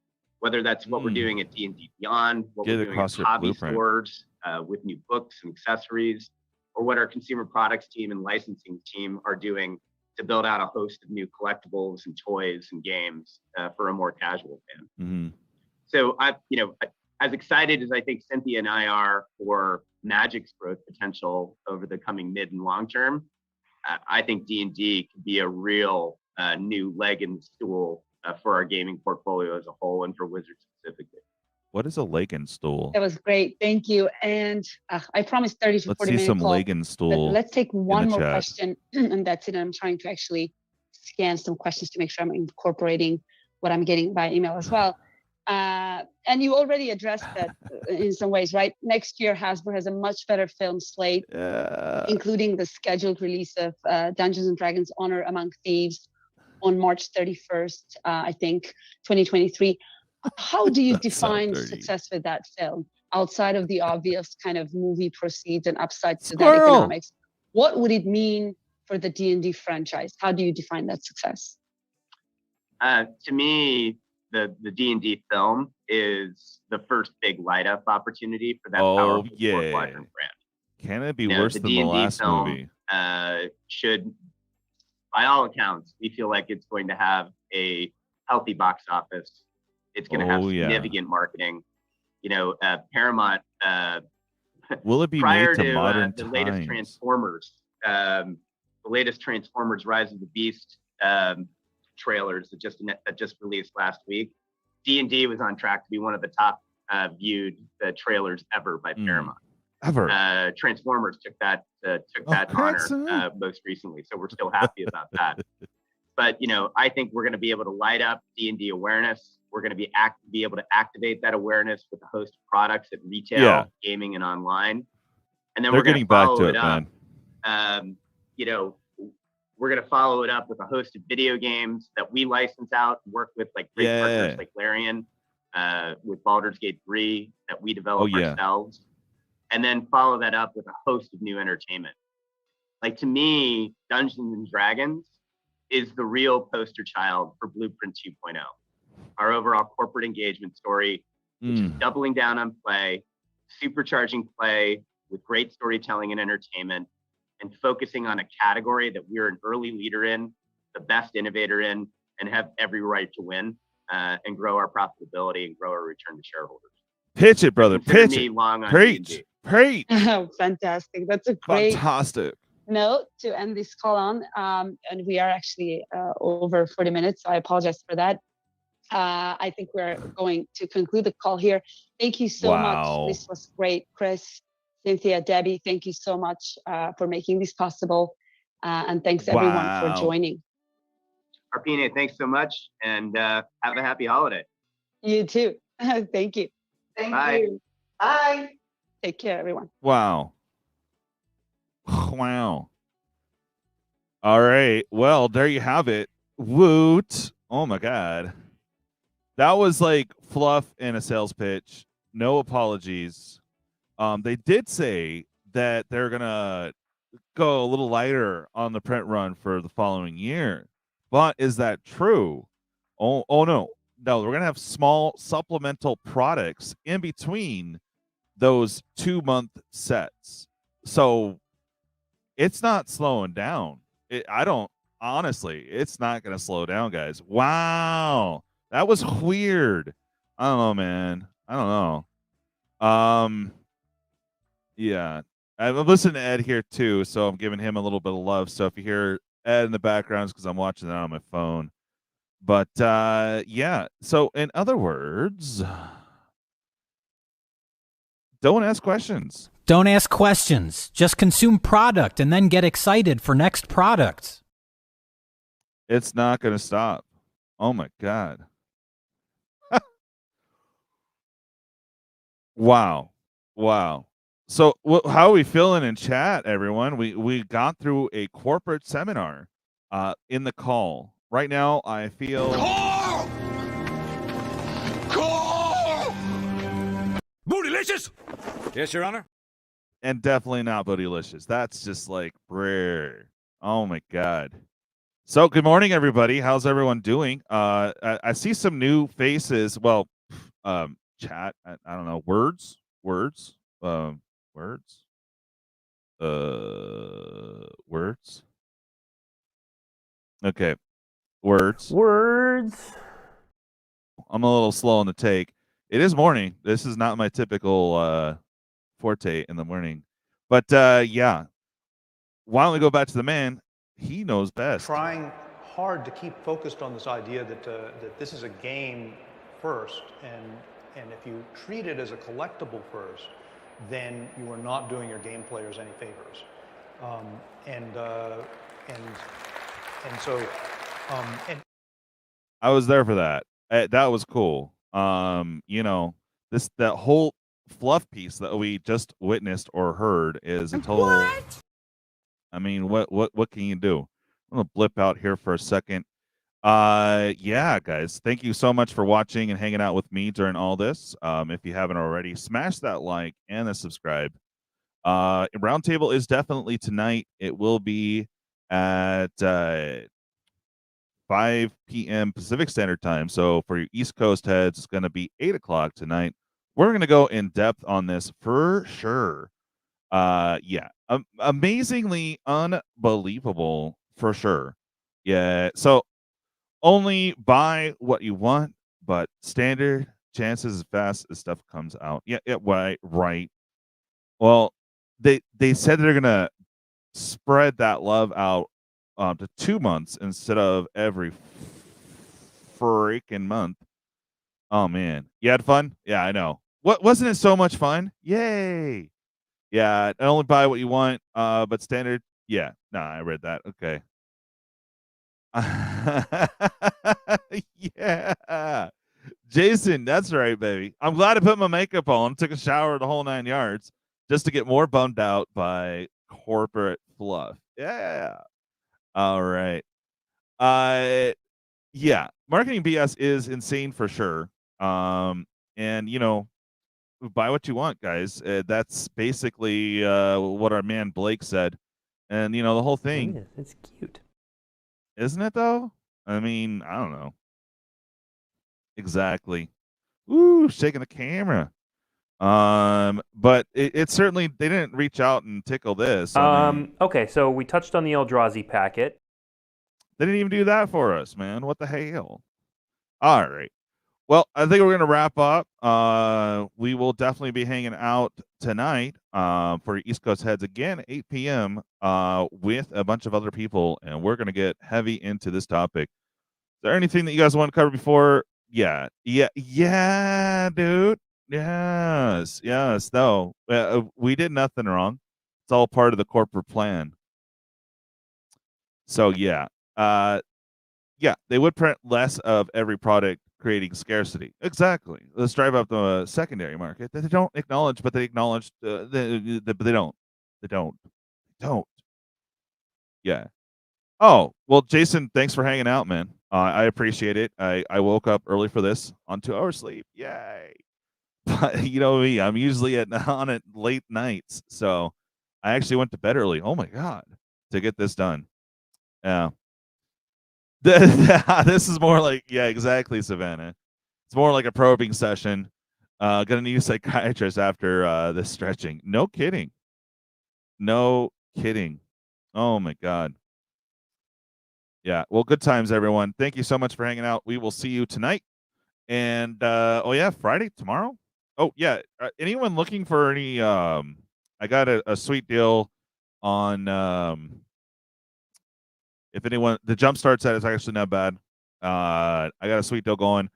Speaker 3: whether that's what we're doing at D&D Beyond, what we're doing at hobby stores with new books and accessories, or what our consumer products team and licensing team are doing to build out a host of new collectibles and toys and games for a more casual fan. So as excited as I think Cynthia and I are for Magic's growth potential over the coming mid and long term, I think D&D could be a real new leg in the stool for our gaming portfolio as a whole, and for Wizards specifically.
Speaker 1: What is a leg and stool?
Speaker 2: That was great. Thank you. And I promised 30 to 40 minutes.
Speaker 1: Let's see some leg and stool.
Speaker 2: Let's take one more question, and that's it. I'm trying to actually scan some questions to make sure I'm incorporating what I'm getting by email as well. And you already addressed that in some ways, right? Next year, Hasbro has a much better film slate, including the scheduled release of Dungeons and Dragons Honor Among Thieves on March 31st, I think, 2023. How do you define success with that film outside of the obvious kind of movie proceeds and upsides to that economics? What would it mean for the D&D franchise? How do you define that success?
Speaker 3: To me, the D&D film is the first big light up opportunity for that powerful 4-quadrant brand.
Speaker 1: Can it be worse than the last
Speaker 3: film,
Speaker 1: movie?
Speaker 3: Should, by all accounts, we feel like it's going to have a healthy box office. It's going to have significant marketing. Paramount.
Speaker 1: Will it be
Speaker 3: prior
Speaker 1: made to modern
Speaker 3: the
Speaker 1: times?
Speaker 3: latest Transformers, Rise of the Beast trailers that just released last week? D&D was on track to be one of the top viewed trailers ever by Paramount.
Speaker 1: Ever.
Speaker 3: Transformers took that honor most recently, so we're still happy about that. But I think we're going to be able to light up D&D awareness. We're going to be able to activate that awareness with a host of products at retail, gaming, and online. And then we're going to follow it up. We're going to follow it up with a host of video games that we license out, work with like great partners like Larian, with Baldur's Gate 3 that we develop ourselves, and then follow that up with a host of new entertainment. Like, to me, Dungeons and Dragons is the real poster child for Blueprint 2.0, our overall corporate engagement story, which is doubling down on play, supercharging play with great storytelling and entertainment, and focusing on a category that we're an early leader in, the best innovator in, and have every right to win, and grow our profitability and grow our return to shareholders.
Speaker 1: Pitch it, brother. Pitch it.
Speaker 3: Preach.
Speaker 1: Preach.
Speaker 2: Oh, fantastic. That's a great note to end this call on. And we are actually over 40 minutes, so I apologize for that. I think we're going to conclude the call here. Thank you so much. This was great. Kris, Cynthia, Debbie, thank you so much for making this possible. And thanks everyone for joining.
Speaker 3: Arpine, thanks so much, and have a happy holiday.
Speaker 2: You too. Thank you.
Speaker 5: Thank you. Bye.
Speaker 2: Take care, everyone.
Speaker 1: Wow. Wow. All right. Well, there you have it. Woot. Oh my God. That was like fluff and a sales pitch. No apologies. They did say that they're gonna go a little lighter on the print run for the following year. But is that true? Oh no. No, we're gonna have small supplemental products in between those 2-month sets. So it's not slowing down. Honestly, it's not going to slow down, guys. Wow. That was weird. I don't know, man. I don't know. Yeah. I'm listening to Ed here too, so I'm giving him a little bit of love. So if you hear Ed in the background, it's because I'm watching that on my phone. But yeah. So in other words, don't ask questions.
Speaker 6: Don't ask questions. Just consume product and then get excited for next product.
Speaker 1: It's not going to stop. Oh my God. Wow. So how are we feeling in chat, everyone? We got through a corporate seminar in the call. Right now, I feel...
Speaker 7: Call! Bootylicious! Yes, Your Honor?
Speaker 1: And definitely not bootylicious. That's just like rare. Oh my God. So good morning, everybody. How's everyone doing? I see some new faces. Well, chat. I don't know. Words. Words. Okay. Words. I'm a little slow on the take. It is morning. This is not my typical forte in the morning. But yeah. Why don't we go back to the man? He knows best.
Speaker 8: Trying hard to keep focused on this idea that this is a game first, and if you treat it as a collectible first, then you are not doing your game players any favors.
Speaker 1: I was there for that. That was cool. You know, that whole fluff piece that we just witnessed or heard is a total. What? I mean, what can you do? I'm gonna blip out here for a second. Yeah, guys, thank you so much for watching and hanging out with me during all this. If you haven't already, smash that like and the subscribe. Roundtable is definitely tonight. It will be at 5 p.m. Pacific Standard Time. So for your East Coast heads, it's going to be 8 o'clock tonight. We're going to go in depth on this for sure. Yeah, amazingly unbelievable for sure. Yeah, so only buy what you want, but standard chances as fast as stuff comes out. Yeah, right. Well, they said they're gonna spread that love out to 2 months instead of every freaking month. Oh man, you had fun? Yeah, I know. What wasn't it so much fun? Yay! Yeah, not only buy what you want, but standard. Yeah, no, I read that. Okay. Yeah. Jason, that's right, baby. I'm glad I put my makeup on, took a shower the whole 9 yards just to get more bummed out by corporate fluff. Yeah. All right. Yeah, marketing BS is insane for sure. And buy what you want, guys. That's basically what our man Blake said. And the whole thing.
Speaker 9: Yeah, it's cute.
Speaker 1: Isn't it though? I mean, I don't know. Exactly. Ooh, shaking the camera. But it certainly they didn't reach out and tickle this.
Speaker 9: Okay, so we touched on the Eldrazi packet.
Speaker 1: They didn't even do that for us, man. What the hell? All right. Well, I think we're going to wrap up. We will definitely be hanging out tonight for East Coast Heads again, 8 p.m. With a bunch of other people, and we're going to get heavy into this topic. Is there anything that you guys want to cover before? Yeah, dude. Yes. No, we did nothing wrong. It's all part of the corporate plan. So yeah, they would print less of every product, creating scarcity. Exactly. Let's drive up the secondary market that they don't acknowledge, but they acknowledge, but they don't. They don't. Yeah. Oh, well, Jason, thanks for hanging out, man. I appreciate it. I woke up early for this on 2 hours sleep. Yay. But you know me, I'm usually on at late nights. So I actually went to bed early. Oh my God, to get this done. Yeah. This is more like, yeah, exactly, Savannah. It's more like a probing session. Gonna need a psychiatrist after this stretching. No kidding. No kidding. Oh my God. Yeah. Well, good times, everyone. Thank you so much for hanging out. We will see you tonight. And Friday, tomorrow. Oh yeah. Anyone looking for any? I got a sweet deal on. If anyone, the Jumpstart set is actually not bad. I got a sweet deal going.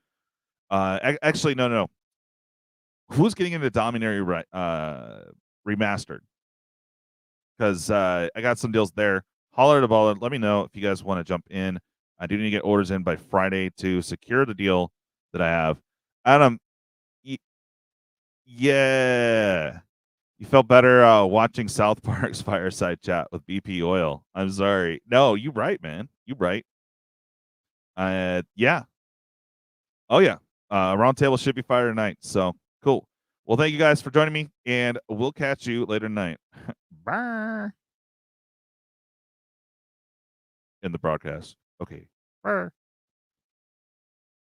Speaker 1: Actually, no. Who's getting into Dominary remastered? Because I got some deals there. Holler at a baller. Let me know if you guys want to jump in. I do need to get orders in by Friday to secure the deal that I have. Adam, yeah. You felt better watching South Park's Fireside Chat with BP Oil. I'm sorry. No, you right, man. You right. Yeah. Oh, yeah. Roundtable should be fire tonight. So, cool. Well, thank you guys for joining me, and we'll catch you later tonight. Bye. In the broadcast. Okay. Bye.